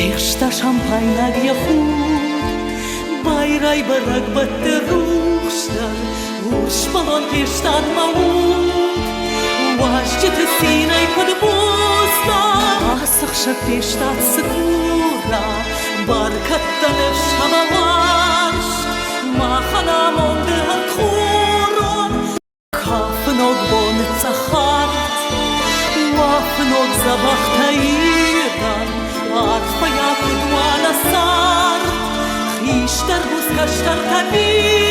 Ersta champagne yahud Bayray barak batte ruchstar Urspalon pestad maud Washjete sinai podbusta Asach shak pestad skura Barkat lev shamawash Machana monde hakhuron Kafnog bon tzachat Wafnog zabach tairan Arfa yakudwa lasar Khishtar bus kashtar tabi